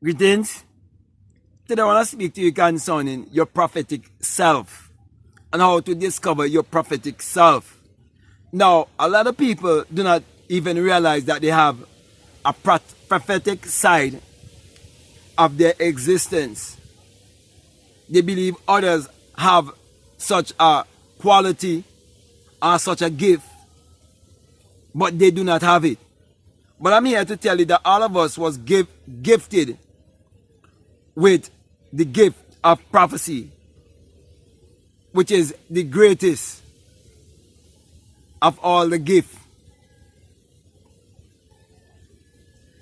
Greetings. Today I want to speak to you concerning your prophetic self and how to discover your prophetic self. Now, a lot of people do not even realize that they have a prophetic side of their existence. They believe others have such a quality or such a gift, but they do not have it. But I'm here to tell you that all of us was gifted with the gift of prophecy, which is the greatest of all the gifts.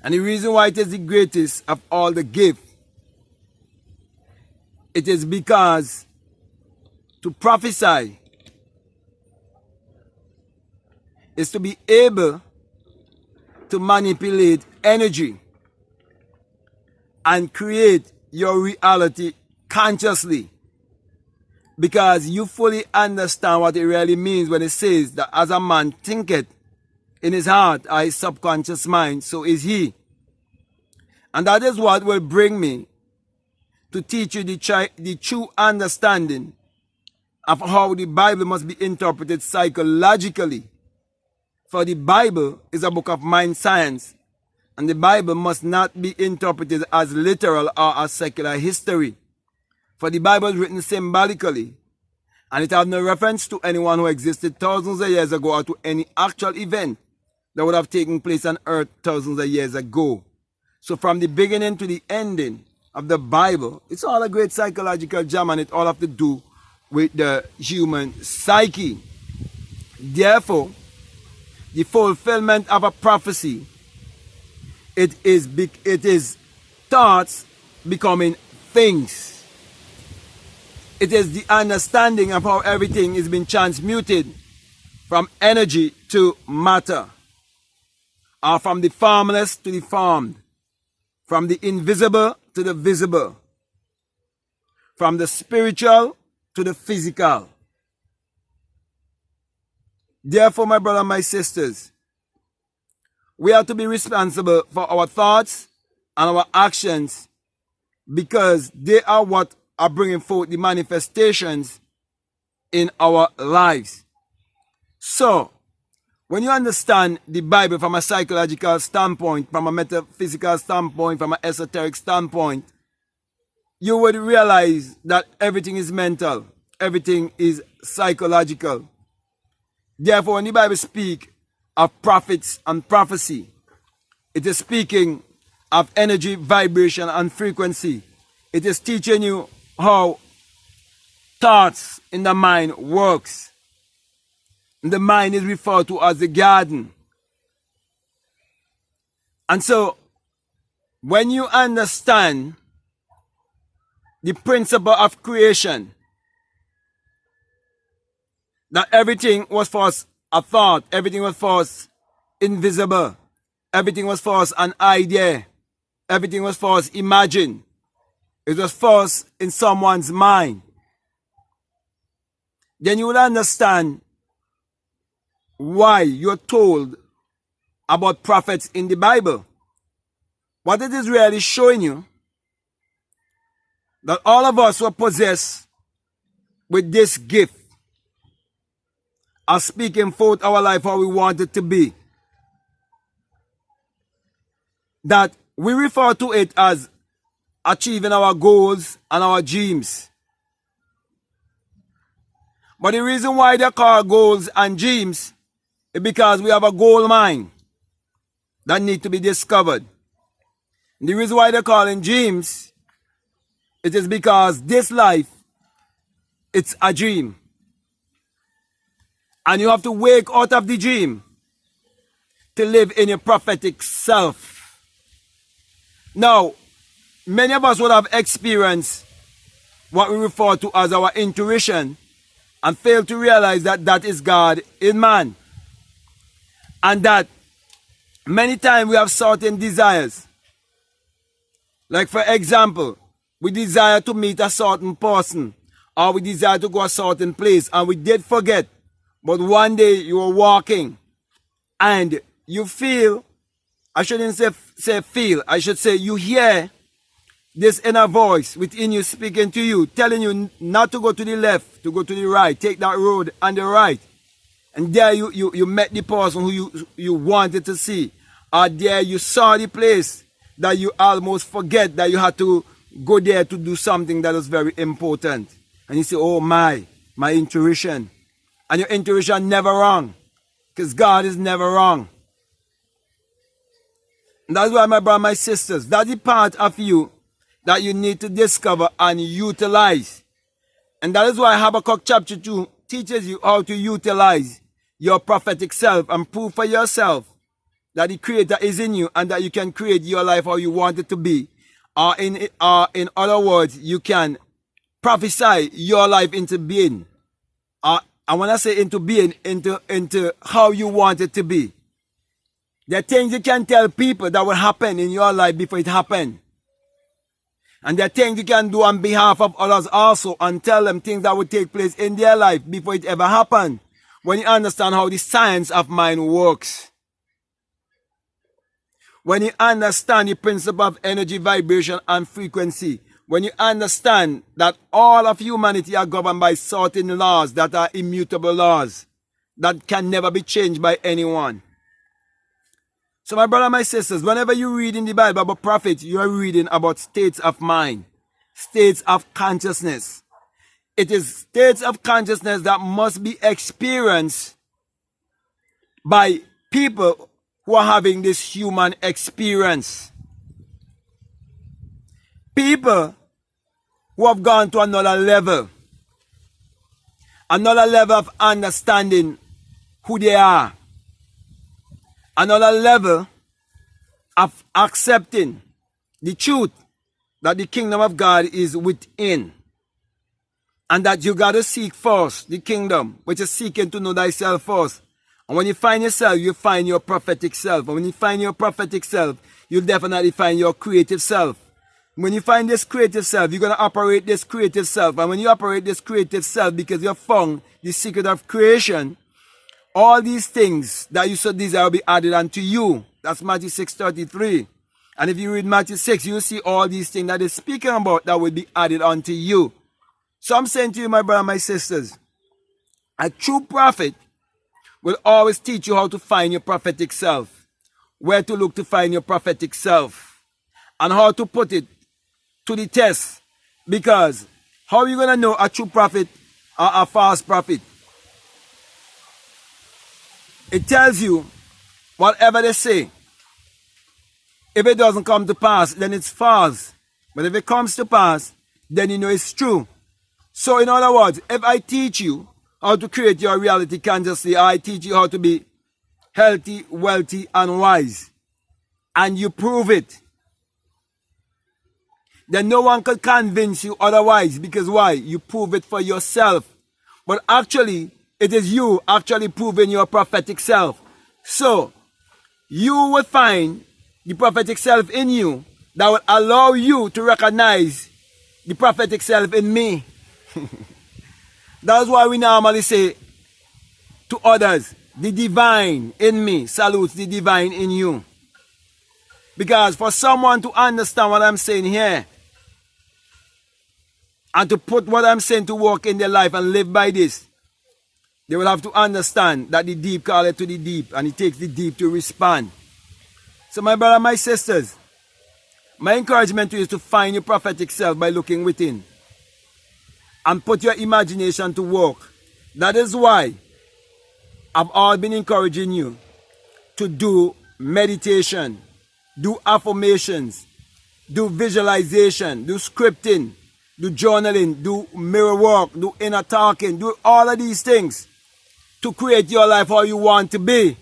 And the reason why it is the greatest of all the gifts, it is because to prophesy is to be able to manipulate energy and create your reality consciously, because you fully understand what it really means when it says that as a man thinketh in his heart or his subconscious mind, so is he. And that is what will bring me to teach you the true understanding of how the Bible must be interpreted psychologically. For the Bible is a book of mind science, and the Bible must not be interpreted as literal or as secular history. For the Bible is written symbolically, and it has no reference to anyone who existed thousands of years ago or to any actual event that would have taken place on earth thousands of years ago. So from the beginning to the ending of the Bible, it's all a great psychological jam, and it all have to do with the human psyche. Therefore, the fulfillment of a prophecy, it is thoughts becoming things. It is the understanding of how everything is being transmuted from energy to matter, or from the formless to the formed, from the invisible to the visible, from the spiritual to the physical. Therefore, my brothers and my sisters, we are to be responsible for our thoughts and our actions, because they are what are bringing forth the manifestations in our lives. So, when you understand the Bible from a psychological standpoint, from a metaphysical standpoint, from an esoteric standpoint, you would realize that everything is mental, everything is psychological. Therefore, when the Bible speaks of prophets and prophecy, it is speaking of energy, vibration, and frequency. It is teaching you how thoughts in the mind works. The mind is referred to as the garden. And so, when you understand the principle of creation, that everything was first a thought, everything was first invisible, everything was first an idea, everything was first imagined, it was first in someone's mind, then you will understand why you're told about prophets in the Bible. What it is really showing you, that all of us were possessed with this gift of speaking forth our life how we want it to be. That we refer to it as achieving our goals and our dreams. But the reason why they're called goals and dreams is because we have a gold mine that need to be discovered. And the reason why they're calling dreams, it is because this life, it's a dream. And you have to wake out of the dream to live in your prophetic self. Now, many of us would have experienced what we refer to as our intuition and fail to realize that that is God in man. And that many times we have certain desires. Like for example, we desire to meet a certain person, or we desire to go a certain place, and we did forget. But one day you were walking and you feel, I shouldn't say feel, I should say you hear this inner voice within you speaking to you, telling you not to go to the left, to go to the right, take that road on the right. And there you met the person who you wanted to see. Or there you saw the place that you almost forget that you had to go there to do something that was very important. And you say, oh my intuition. And your intuition never wrong. Because God is never wrong. And that's why, my brother, my sisters, that's the part of you that you need to discover and utilize. And that is why Habakkuk chapter 2 teaches you how to utilize your prophetic self and prove for yourself that the Creator is in you and that you can create your life how you want it to be. Or in other words, you can prophesy your life into being. And when I say into being, into how you want it to be. There are things you can tell people that will happen in your life before it happens. And there are things you can do on behalf of others also and tell them things that will take place in their life before it ever happens. When you understand how the science of mind works. When you understand the principle of energy, vibration, and frequency. When you understand that all of humanity are governed by certain laws that are immutable laws that can never be changed by anyone. So my brother, my sisters, whenever you read in the Bible about prophets, you are reading about states of mind, states of consciousness. It is states of consciousness that must be experienced by people who are having this human experience. People who have gone to another level of understanding who they are. Another level of accepting the truth that the kingdom of God is within. And that you got to seek first the kingdom, which is seeking to know thyself first. And when you find yourself, you find your prophetic self. And when you find your prophetic self, you'll definitely find your creative self. When you find this creative self, you're going to operate this creative self. And when you operate this creative self, because you have found the secret of creation, all these things that you so desire will be added unto you. That's Matthew 6:33. And if you read Matthew 6, you'll see all these things that is speaking about that will be added unto you. So I'm saying to you, my brother, my sisters, a true prophet will always teach you how to find your prophetic self, where to look to find your prophetic self, and how to put it to the test. Because how are you going to know a true prophet or a false prophet? It tells you whatever they say. If it doesn't come to pass, then it's false. But if it comes to pass, then you know it's true. So in other words, if I teach you how to create your reality consciously, I teach you how to be healthy, wealthy, and wise, and you prove it, then no one can convince you otherwise. Because why? You prove it for yourself. But actually, it is you actually proving your prophetic self. So, you will find the prophetic self in you that will allow you to recognize the prophetic self in me. That's why we normally say to others, the divine in me salutes the divine in you. Because for someone to understand what I'm saying here, and to put what I'm saying to work in their life and live by this, they will have to understand that the deep call it to the deep, and it takes the deep to respond. So my brother, my sisters, my encouragement to you is to find your prophetic self by looking within and put your imagination to work. That is why I've always been encouraging you to do meditation, do affirmations, do visualization, do scripting, do journaling, do mirror work, do inner talking, do all of these things to create your life how you want to be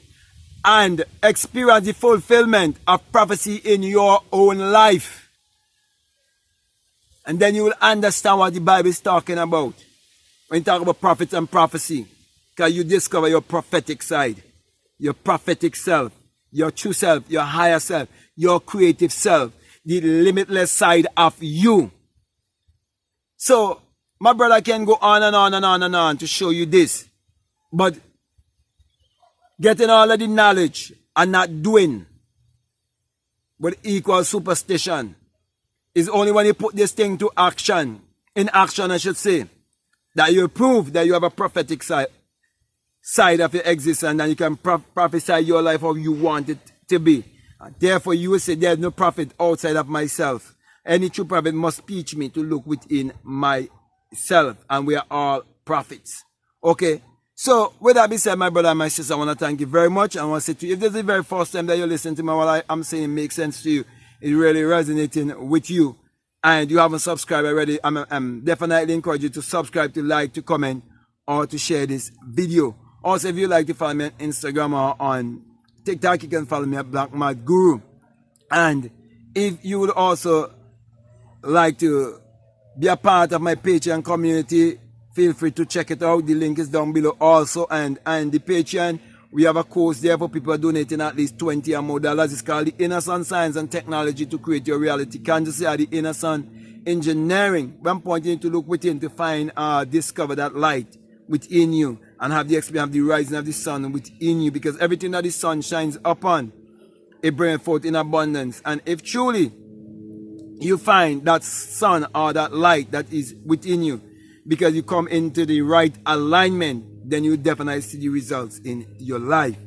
and experience the fulfillment of prophecy in your own life. And then you will understand what the Bible is talking about when you talk about prophets and prophecy. Because you discover your prophetic side, your prophetic self, your true self, your higher self, your creative self, the limitless side of you. So, my brother can go on and on and on and on to show you this. But getting all of the knowledge and not doing will equal superstition. It's only when you put this thing to action, in action I should say, that you prove that you have a prophetic side of your existence, and you can prophesy your life how you want it to be. Therefore you will say, there's no prophet outside of myself. Any true prophet must teach me to look within myself, and we are all prophets. Okay? So, with that being said, my brother and my sister, I want to thank you very much. I want to say to you, if this is the very first time that you're listening to me, what I'm saying makes sense to you, it's really resonating with you, and you haven't subscribed already, I'm definitely encourage you to subscribe, to like, to comment, or to share this video. Also, if you like to follow me on Instagram or on TikTok, you can follow me at BlackMadGuru. And if you would also like to be a part of my Patreon community, feel free to check it out. The link is down below also. And the Patreon, we have a course there for people donating at least $20 or more. It's called the Inner Sun Science and Technology to Create Your Reality. Can't you see how the Inner Sun Engineering? One point you need to look within to find, discover that light within you, and have the experience of the rising of the sun within you, because everything that the sun shines upon, it brings forth in abundance. And if truly you find that sun or that light that is within you, because you come into the right alignment, then you definitely see the results in your life.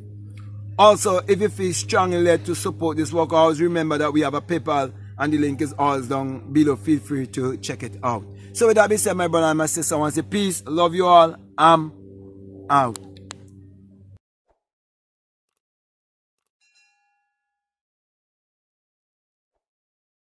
Also, if you feel strongly led to support this work, always remember that we have a PayPal, and the link is always down below. Feel free to check it out. So with that being said, my brother and my sister, I want to say peace, love you all, I'm out.